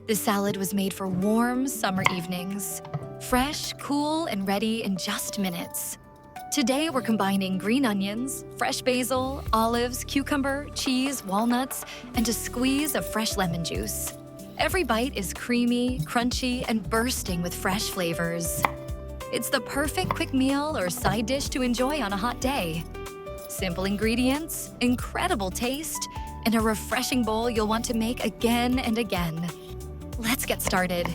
This salad was made for warm summer evenings. Fresh, cool, and ready in just minutes. Today, we're combining green onions, fresh basil, olives, cucumber, cheese, walnuts, and a squeeze of fresh lemon juice. Every bite is creamy, crunchy, and bursting with fresh flavors. It's the perfect quick meal or side dish to enjoy on a hot day. Simple ingredients, incredible taste, and a refreshing bowl you'll want to make again and again. Let's get started.